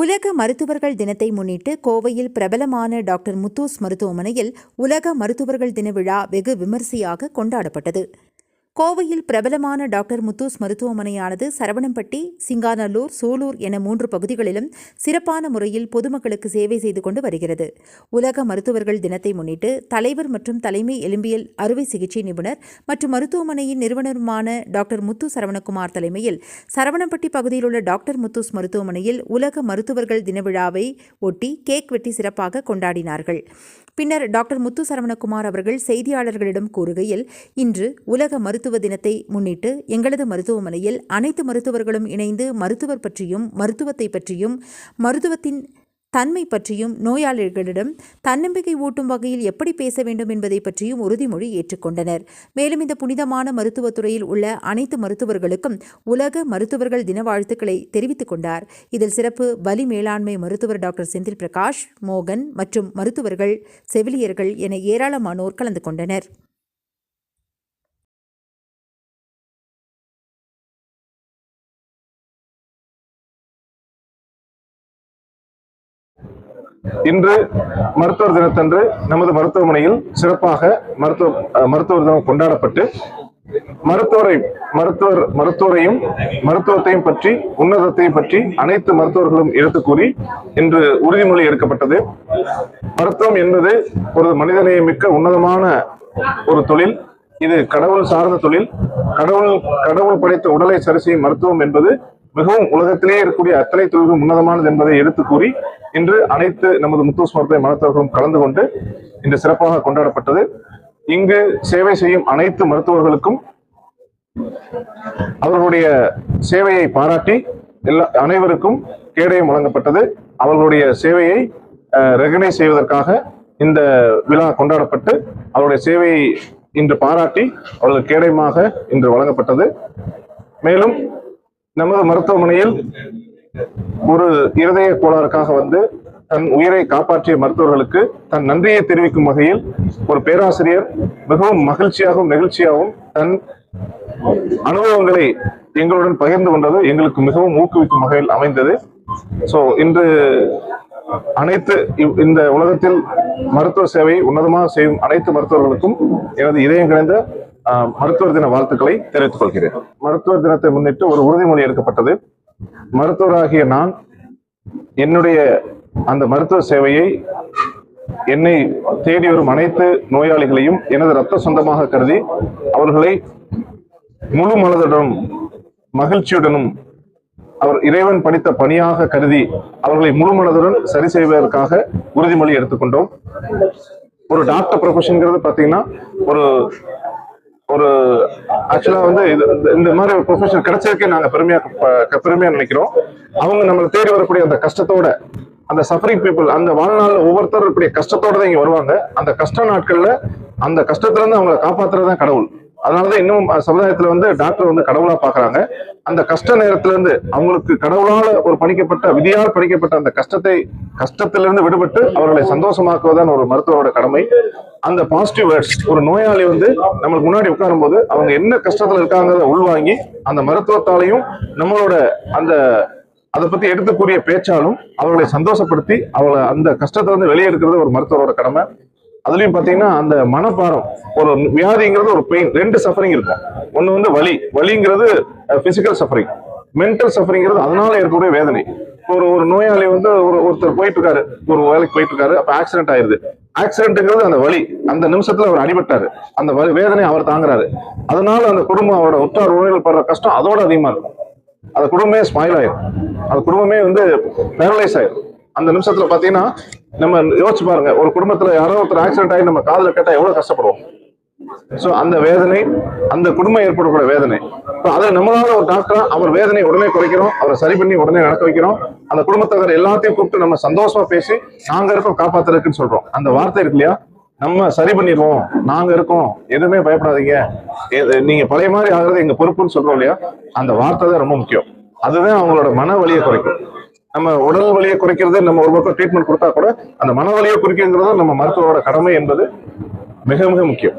உலக மருத்துவர்கள் தினத்தை முன்னிட்டு கோவையில் பிரபலமான டாக்டர் முத்தூஸ் மருத்துவமனையில் உலக மருத்துவர்கள் தின விழா வெகு விமரிசையாக கொண்டாடப்பட்டது. கோவையில் பிரபலமான டாக்டர் முத்தூஸ் மருத்துவமனையானது சரவணம்பட்டி, சிங்காநல்லூர், சூலூர் என 3 பகுதிகளிலும் சிறப்பான முறையில் பொதுமக்களுக்கு சேவை செய்து கொண்டு வருகிறது. உலக மருத்துவர்கள் தினத்தை முன்னிட்டு தலைவர் மற்றும் தலைமை எலும்பியல் அறுவை சிகிச்சை நிபுணர் மற்றும் மருத்துவமனையின் நிறுவனருமான டாக்டர் முத்து சரவணகுமார் தலைமையில் சரவணம்பட்டி பகுதியில் உள்ள டாக்டர் முத்தூஸ் மருத்துவமனையில் உலக மருத்துவர்கள் தின விழாவை ஒட்டி கேக் வெட்டி சிறப்பாக கொண்டாடினார்கள். பின்னர் டாக்டர் முத்து சரவணகுமார் அவர்கள் செய்தியாளர்களிடம் கூறுகையில், இன்று உலக மருத்துவ தினத்தை முன்னிட்டு எங்களது மருத்துவமனையில் அனைத்து மருத்துவர்களும் இணைந்து மருத்துவர் பற்றியும் மருத்துவத்தை பற்றியும் மருத்துவத்தின் தன்மை பற்றியும் நோயாளிகளிடம் தன்னம்பிக்கை ஊட்டும் வகையில் எப்படி பேச வேண்டும் என்பதை பற்றியும் உறுதிமொழி ஏற்றுக்கொண்டனர். மேலும் இந்த புனிதமான மருத்துவத்துறையில் உள்ள அனைத்து மருத்துவர்களுக்கும் உலக மருத்துவர்கள் தின வாழ்த்துக்களை தெரிவித்துக் கொண்டார். இதில் சிறப்பு வலி மேலாண்மை மருத்துவர் டாக்டர் செந்தில் பிரகாஷ், மோகன் மற்றும் மருத்துவர்கள், செவிலியர்கள் என ஏராளமானோர் கலந்து கொண்டனர். இன்று மருத்துவர் தினத்தன்று நமது மருத்துவமனையில் சிறப்பாக மருத்துவர் தினம் கொண்டாடப்பட்டு மருத்துவரையும் மருத்துவத்தையும் பற்றி உன்னதத்தையும் பற்றி அனைத்து மருத்துவர்களும் எடுத்து கூறி இன்று உறுதிமொழி எடுக்கப்பட்டது. மருத்துவம் என்பது ஒரு மனிதநேயமிக்க உன்னதமான ஒரு தொழில். இது கடவுள் சார்ந்த தொழில். கடவுள் படைத்த உடலை சரி செய்யும் மருத்துவம் என்பது மிகவும் உலகத்திலேயே இருக்கக்கூடிய அத்தனை தொழில்களும் உன்னதமானது என்பதை எடுத்து கூறி இன்று அனைத்து நமது முத்தூஸ் மருத்துவர்களும் கலந்து கொண்டு இன்று சிறப்பாக கொண்டாடப்பட்டது. இங்கு சேவை செய்யும் அனைத்து மருத்துவர்களுக்கும் அவர்களுடைய சேவையை பாராட்டி அனைவருக்கும் கேடயம் வழங்கப்பட்டது. அவர்களுடைய சேவையை ரெகனைஸ் செய்வதற்காக இந்த விழா கொண்டாடப்பட்டு அவருடைய சேவையை இன்று பாராட்டி அவர்கள் கேடயமாக இன்று வழங்கப்பட்டது. மேலும் நமது மருத்துவமனையில் ஒரு இருதய கோளாறுக்காக வந்து தன் உயிரை காப்பாற்றிய மருத்துவர்களுக்கு தன் நன்றியை தெரிவிக்கும் வகையில் ஒரு பேராசிரியர் மிகவும் மகிழ்ச்சியாகவும் நெகிழ்ச்சியாகவும் தன் அனுபவங்களை எங்களுடன் பகிர்ந்து கொண்டது எங்களுக்கு மிகவும் ஊக்குவிக்கும் வகையில் அமைந்தது. ஸோ இன்று அனைத்து இந்த உலகத்தில் மருத்துவ சேவையை உன்னதமாக செய்யும் அனைத்து மருத்துவர்களுக்கும் எனது இதயம் கிடந்த மருத்துவர் தின வாழ்த்துக்களை தெரிவித்துக் கொள்கிறேன். மருத்துவர் தினத்தை முன்னிட்டு ஒரு உறுதிமொழி எடுக்கப்பட்டது. மருத்துவராகிய நான் என்னுடைய அந்த மருத்துவ சேவையை என்னை தேடி வரும் அனைத்து நோயாளிகளையும் எனது இரத்த சொந்தமாக கருதி அவர்களை முழு மனதுடனும் மகிழ்ச்சியுடனும் அவர் இறைவன் படித்த பணியாக கருதி அவர்களை முழு மனதுடன் சரி செய்வதற்காக உறுதிமொழி எடுத்துக்கொண்டோம். ஒரு டாக்டர் ப்ரொஃபஷன்ங்கிறது பார்த்தீங்கன்னா ஒரு ஆக்சுவலா வந்து இந்த மாதிரி ஒரு ப்ரொஃபஷன் கிடைச்சதுக்கே நாங்க பெருமையா நினைக்கிறோம். அவங்க நம்மளை தேடி வரக்கூடிய அந்த கஷ்டத்தோட, அந்த சஃபரிங் பீப்புள், அந்த வாழ்நாள்ல ஒவ்வொருத்தரும் இருக்கக்கூடிய கஷ்டத்தோட தான் இங்க வருவாங்க. அந்த கஷ்ட நாட்கள்ல அந்த கஷ்டத்துல இருந்து அவங்களை காப்பாத்துறதுதான் கடவுள். அதனாலதான் இன்னும் சமுதாயத்துல வந்து டாக்டர் வந்து கடவுளா பாக்குறாங்க. அந்த கஷ்ட நேரத்துல இருந்து அவங்களுக்கு கடவுளால ஒரு விதியால் பணிக்கப்பட்ட அந்த கஷ்டத்திலிருந்து விடுபட்டு அவர்களை சந்தோஷமாக்குவதான் ஒரு மருத்துவரோட கடமை. அந்த பாசிட்டிவ் வேர்ட்ஸ், ஒரு நோயாளி வந்து நம்மளுக்கு முன்னாடி உட்காரும் போது அவங்க என்ன கஷ்டத்துல இருக்காங்கிறத உள்வாங்கி அந்த மருத்துவத்தாலையும் நம்மளோட அதை பத்தி எடுத்துக்கூடிய பேச்சாலும் அவர்களை சந்தோஷப்படுத்தி அவளை அந்த கஷ்டத்தை வந்து வெளியே எடுக்கிறது ஒரு மருத்துவரோட கடமை. அதுலயும் பாத்தீங்கன்னா அந்த மனப்பாரம், ஒரு வியாதிங்கிறது ஒரு பெயின், 2 சஃபரிங் இருக்கும். ஒண்ணு வந்து வலிங்கிறது பிசிக்கல் சஃபரிங், மென்டல் சஃபரிங்கிறது அதனால ஏற்படக்கூடிய வேதனை. ஒரு நோயாளி வந்து ஒருத்தர் போயிட்டு இருக்காரு, ஒரு வேலைக்கு போயிட்டு இருக்காரு, அப்ப ஆக்சிடென்ட் ஆயிருது. ஆக்சிடென்ட்ங்கிறது அந்த வலி, அந்த நிமிஷத்துல அவர் அடிபட்டாரு, அந்த வேதனை அவர் தாங்குறாரு. அதனால அந்த குடும்பம், அவரோட உற்றார் உறவினர்கள் படுற கஷ்டம் அதோட அதிகமா இருக்கும். அந்த குடும்பமே ஸ்மைல் ஆயிரும், அந்த குடும்பமே வந்து பேரலைஸ் ஆயிரும். அந்த நிமிஷத்துல பாத்தீங்கன்னா நம்ம யோசிச்சு பாருங்க, ஒரு குடும்பத்துல யாரோ ஒருத்தர் ஆக்சிடென்ட் ஆகி நம்ம காதுல கேட்டா எவ்வளவு கஷ்டப்படுவோம். சோ அந்த வேதனை, அந்த குடும்பம் ஏற்படக்கூடிய வேதனை, அதை நம்மளால ஒரு டாக்டரா அவர் வேதனை உடனே குறைக்கிறோம், அவரை சரி பண்ணி உடனே நடக்க வைக்கிறோம். அந்த குடும்பத்தவர் எல்லாத்தையும் கூப்பிட்டு நம்ம சந்தோஷமா பேசி நாங்க இருக்கோம் காப்பாத்துறதுக்குன்னு சொல்றோம். அந்த வார்த்தை இருக்கு இல்லையா, நம்ம சரி பண்ணிடுவோம், நாங்க இருக்கோம், எதுவுமே பயப்படாதீங்க, நீங்க பழைய மாதிரி ஆகுறது எங்க பொறுப்புன்னு சொல்றோம் இல்லையா, அந்த வார்த்தை தான் ரொம்ப முக்கியம். அதுதான் அவங்களோட மன வலியை குறைக்கும். நம்ம உடல் வலியை குறைக்கிறது நம்ம ஒரு பக்கம் ட்ரீட்மெண்ட் கொடுத்தா கூட அந்த மன வலியை குறிக்கிறது நம்ம மருத்துவரோட கடமை என்பது மிக மிக முக்கியம்.